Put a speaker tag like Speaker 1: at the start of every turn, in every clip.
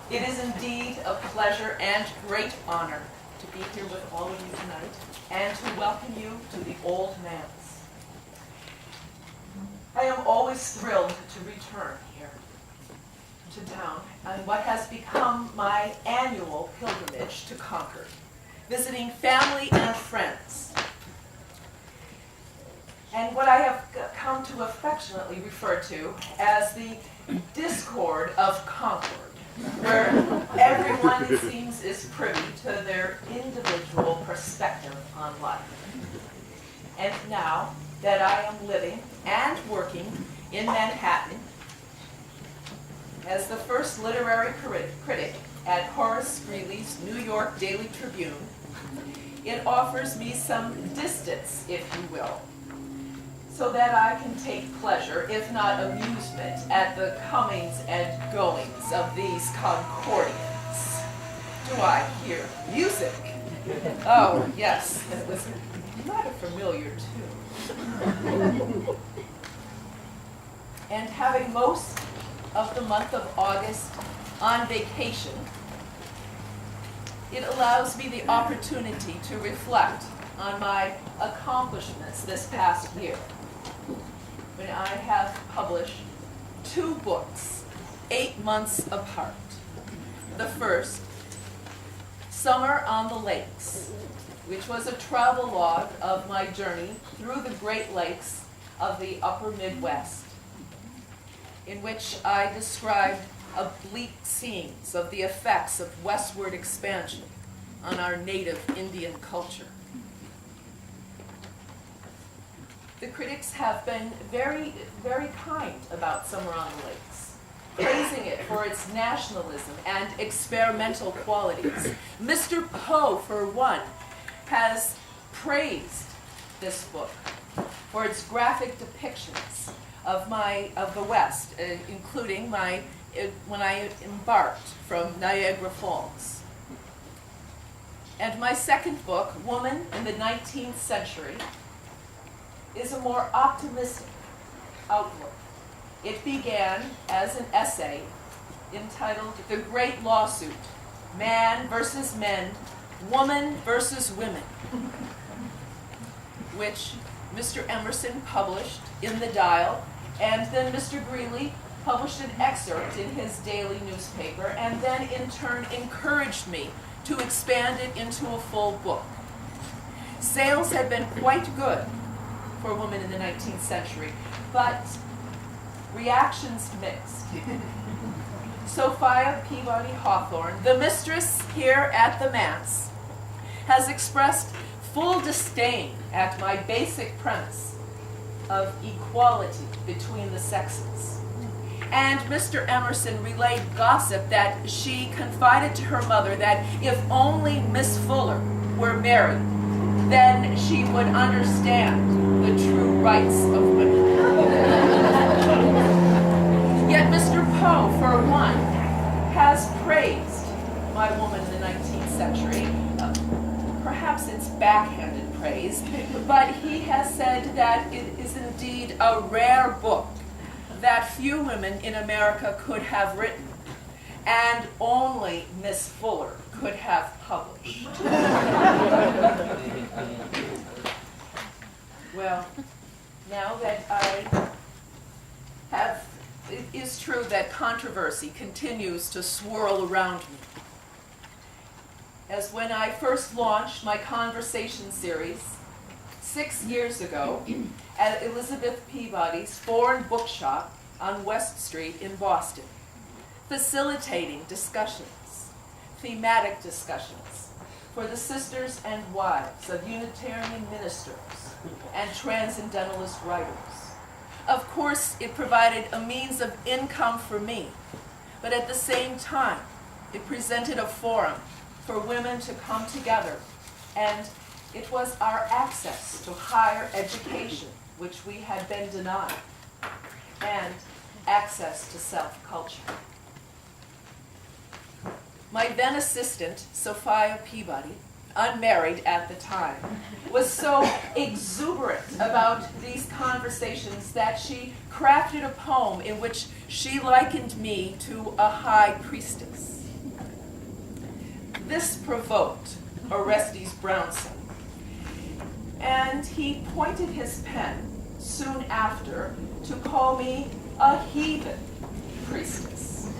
Speaker 1: It is indeed a pleasure and great honor to be here with all of you tonight and to welcome you to the Old Manse. I am always thrilled to return here to town on what has become my annual pilgrimage to Concord, visiting family and friends, and what I have come to affectionately refer to as the discord of Concord, where everyone, it seems, is privy to their individual perspective on life. And now that I am living and working in Manhattan as the first literary critic at Horace Greeley's New York Daily Tribune, it offers me some distance, if you will, so that I can take pleasure, if not amusement, at the comings and goings of these Concordians. Do I hear music? Oh, yes, it was not a familiar tune. And having most of the month of August on vacation, it allows me the opportunity to reflect on my accomplishments this past year, when I have published 2 books, 8 months apart. The first, Summer on the Lakes, which was a travelogue of my journey through the Great Lakes of the upper Midwest, in which I described oblique scenes of the effects of westward expansion on our native Indian culture. The critics have been very, very kind about Summer on the Lakes, praising it for its nationalism and experimental qualities. Mr. Poe, for one, has praised this book for its graphic depictions of the West, including when I embarked from Niagara Falls. And my second book, Woman in the 19th Century, is a more optimistic outlook. It began as an essay entitled The Great Lawsuit, Man versus Men, Woman versus Women, which Mr. Emerson published in The Dial, and then Mr. Greeley published an excerpt in his daily newspaper, and then in turn encouraged me to expand it into a full book. Sales had been quite good for Women in the 19th Century, but reactions mixed. Sophia Peabody Hawthorne, the mistress here at the Manse, has expressed full disdain at my basic premise of equality between the sexes. And Mr. Emerson relayed gossip that she confided to her mother that if only Miss Fuller were married, then she would understand the true rights of women. Yet Mr. Poe, for one, has praised my Woman in the 19th Century. Perhaps it's backhanded praise, but he has said that it is indeed a rare book that few women in America could have written, and only Miss Fuller could have published. Well, now that I have, it is true that controversy continues to swirl around me. As when I first launched my Conversations Series 6 years ago at Elizabeth Peabody's Foreign Bookshop on West Street in Boston, facilitating discussions, thematic discussions, for the sisters and wives of Unitarian ministers and Transcendentalist writers. Of course, it provided a means of income for me, but at the same time, it presented a forum for women to come together, and it was our access to higher education, which we had been denied, and access to self-culture. My then assistant, Sophia Peabody, unmarried at the time, was so exuberant about these conversations that she crafted a poem in which she likened me to a high priestess. This provoked Orestes Brownson, and he pointed his pen soon after to call me a heathen priestess.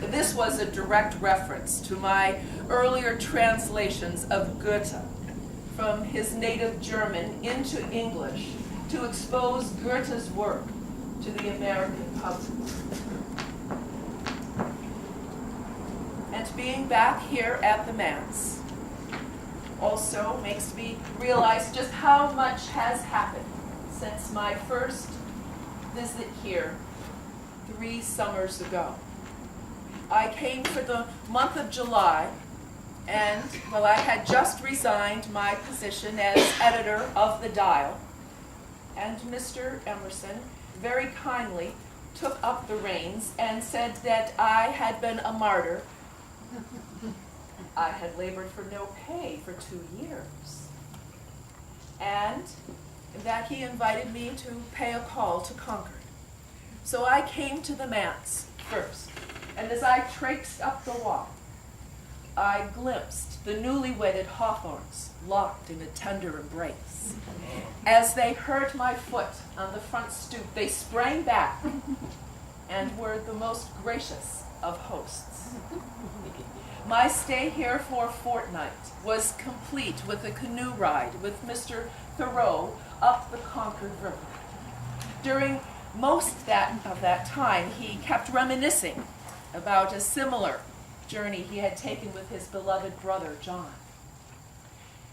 Speaker 1: This was a direct reference to my earlier translations of Goethe from his native German into English to expose Goethe's work to the American public. And being back here at the Manse also makes me realize just how much has happened since my first visit here 3 summers ago. I came for the month of July, and well, I had just resigned my position as editor of The Dial, and Mr. Emerson very kindly took up the reins and said that I had been a martyr. I had labored for no pay for 2 years, and that he invited me to pay a call to Concord. So I came to the Manse first, and as I traipsed up the walk, I glimpsed the newly wedded hawthorns locked in a tender embrace. As they heard my foot on the front stoop, they sprang back and were the most gracious of hosts. My stay here for a fortnight was complete with a canoe ride with Mr. Thoreau up the Concord River. During most of that time, he kept reminiscing about a similar journey he had taken with his beloved brother, John,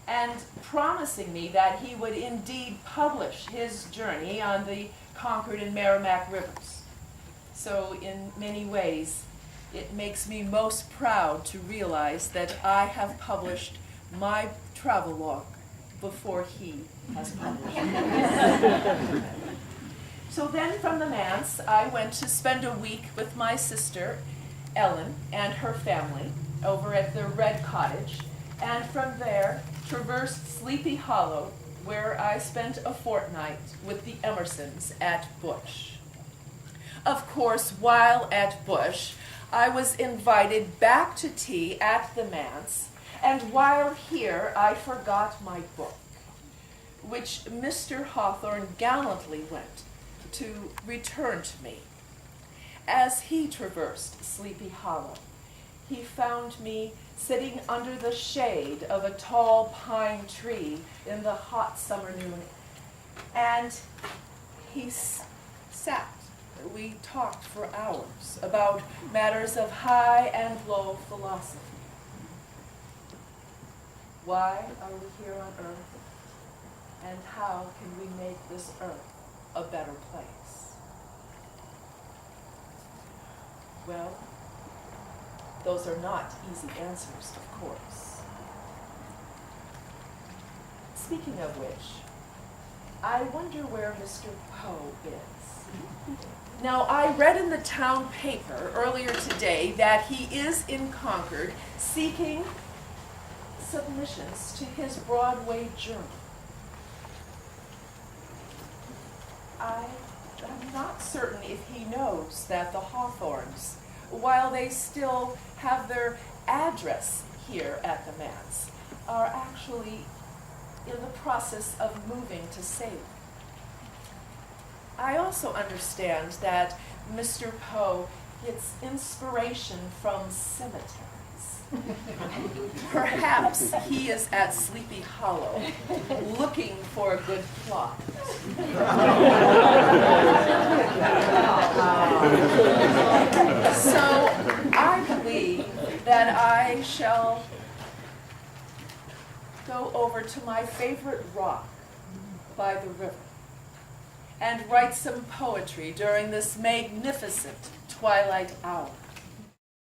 Speaker 1: and promising me that he would indeed publish his journey on the Concord and Merrimack rivers. So in many ways, it makes me most proud to realize that I have published my travelogue before he has published it. So then from the Manse, I went to spend a week with my sister, Ellen, and her family over at the Red Cottage, and from there traversed Sleepy Hollow, where I spent a fortnight with the Emersons at Bush. Of course, while at Bush, I was invited back to tea at the Manse, and while here, I forgot my book, which Mr. Hawthorne gallantly went to return to me. As he traversed Sleepy Hollow, he found me sitting under the shade of a tall pine tree in the hot summer noon, and he sat. We talked for hours about matters of high and low philosophy. Why are we here on earth, and how can we make this earth a better place? Well, those are not easy answers, of course. Speaking of which, I wonder where Mr. Poe is. Now, I read in the town paper earlier today that he is in Concord seeking submissions to his Broadway journal. I am not certain if he knows that the Hawthornes, while they still have their address here at the Manse, are actually in the process of moving to Salem. I also understand that Mr. Poe gets inspiration from cemeteries. Perhaps he is at Sleepy Hollow looking for a good plot. So I believe that I shall go over to my favorite rock by the river and write some poetry during this magnificent twilight hour.